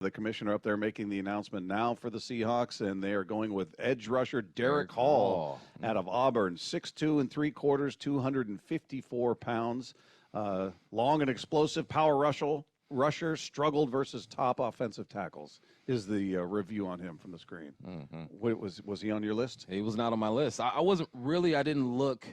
The commissioner up there making the announcement now for the Seahawks, and they are going with edge rusher Derick Hall out of Auburn, 6'2 3/4", 254 pounds, long and explosive power rusher, struggled versus top offensive tackles. Is the review on him from the screen? Was he on your list? He was not on my list. I didn't look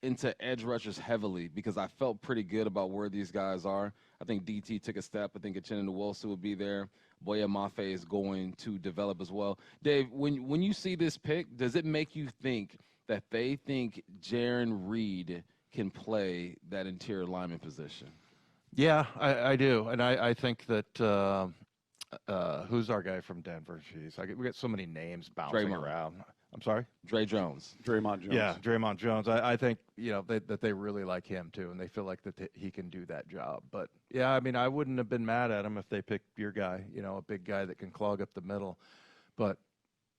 into edge rushers heavily because I felt pretty good about where these guys are. I think DT took a step. I think Uchenna Nwosu will be there. Boya Mafe is going to develop as well. Dave, when you see this pick, does it make you think that they think Jarran Reed can play that interior lineman position? Yeah, I do. And I think that who's our guy from Denver? Jeez, we got so many names bouncing around. I'm sorry? Dre'Mont Jones. Yeah, Dre'Mont Jones. I think, that they really like him, too, and they feel like that he can do that job. But, yeah, I mean, I wouldn't have been mad at him if they picked your guy, a big guy that can clog up the middle. But,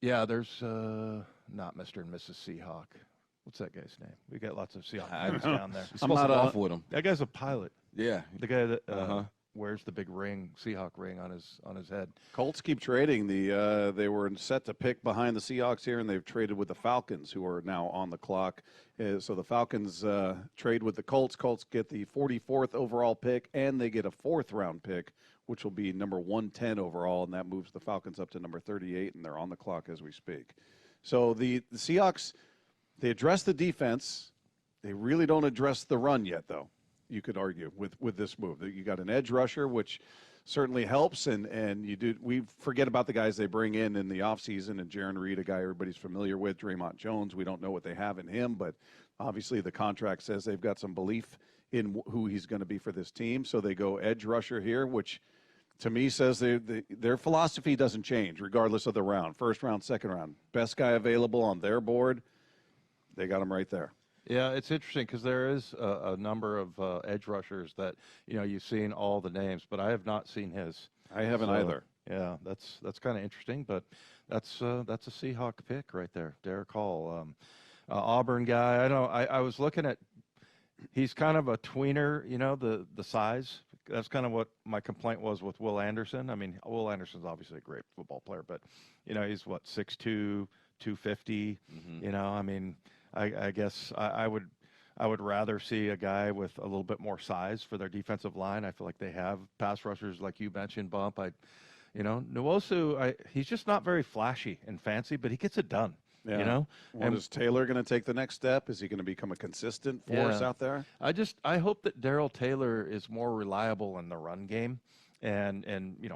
yeah, there's not Mr. and Mrs. Seahawk. What's that guy's name? We got lots of Seahawk fans down there. I'm not off with him. That guy's a pilot. Yeah. The guy that wears the big ring, Seahawk ring on his head. Colts keep trading. They were set to pick behind the Seahawks here, and they've traded with the Falcons, who are now on the clock. So the Falcons trade with the Colts. Colts get the 44th overall pick, and they get a 4th-round pick, which will be number 110 overall, and that moves the Falcons up to number 38, and they're on the clock as we speak. So the Seahawks, they address the defense. They really don't address the run yet, though. You could argue with this move. You got an edge rusher, which certainly helps, and we forget about the guys they bring in the offseason, and Jarran Reed, a guy everybody's familiar with, Dre'Mont Jones. We don't know what they have in him, but obviously the contract says they've got some belief in who he's going to be for this team. So they go edge rusher here, which to me says their philosophy doesn't change regardless of the round. 1st round, 2nd round. Best guy available on their board, they got him right there. Yeah, it's interesting because there is a number of edge rushers that, you've seen all the names, but I have not seen his. I haven't either. Yeah, that's kind of interesting, but that's a Seahawk pick right there, Derick Hall. Auburn guy. I know I was looking at, he's kind of a tweener, the size. That's kind of what my complaint was with Will Anderson. I mean, Will Anderson's obviously a great football player, but, he's what, 6'2", 250, I mean, I guess I would rather see a guy with a little bit more size for their defensive line. I feel like they have pass rushers like you mentioned, Bump. Nwosu, he's just not very flashy and fancy, but he gets it done. Yeah. And is Taylor going to take the next step? Is he going to become a consistent force out there? I hope that Darrell Taylor is more reliable in the run game. And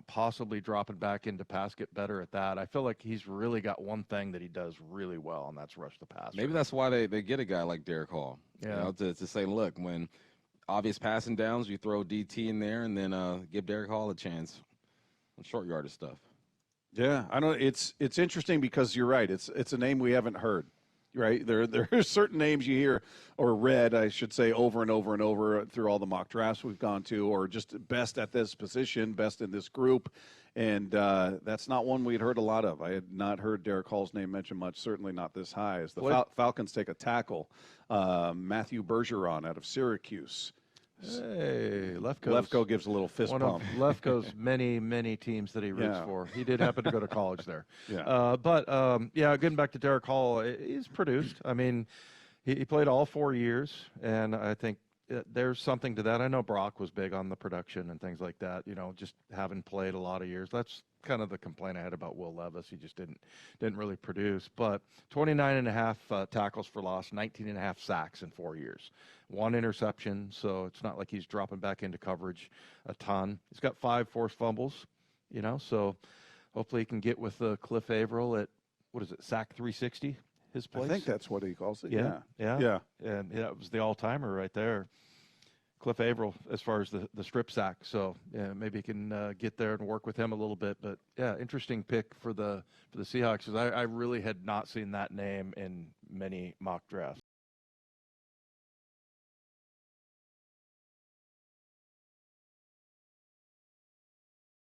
possibly dropping back into pass, get better at that. I feel like he's really got one thing that he does really well, and that's rush the passer. Maybe that's why they get a guy like Derick Hall. Yeah. To say, look, when obvious passing downs, you throw DT in there, and then give Derick Hall a chance on short yardage stuff. Yeah, I know it's interesting because you're right. It's a name we haven't heard. Right, there are certain names you hear or read, I should say, over and over and over through all the mock drafts we've gone to, or just best at this position, best in this group, and that's not one we'd heard a lot of. I had not heard Derick Hall's name mentioned much, certainly not this high. As the Falcons take a tackle, Matthew Bergeron out of Syracuse. Hey, Lefko gives a little fist one pump. Of Lefko's many teams that he roots for. He did happen to go to college there. Yeah. Getting back to Derick Hall, he's produced. I mean, he played all 4 years, and I think there's something to that. I know Brock was big on the production and things like that, just having played a lot of years. That's kind of the complaint I had about Will Levis. He just didn't really produce. But 29.5 tackles for loss, 19.5 sacks in 4 years. 1 interception, so it's not like he's dropping back into coverage a ton. He's got 5 forced fumbles, so hopefully he can get with Cliff Averill at, sack 360, his place? I think that's what he calls it. Yeah. And it was the all-timer right there. Cliff Averill as far as the strip sack. So, yeah, maybe he can get there and work with him a little bit. But, yeah, interesting pick for the Seahawks because I really had not seen that name in many mock drafts.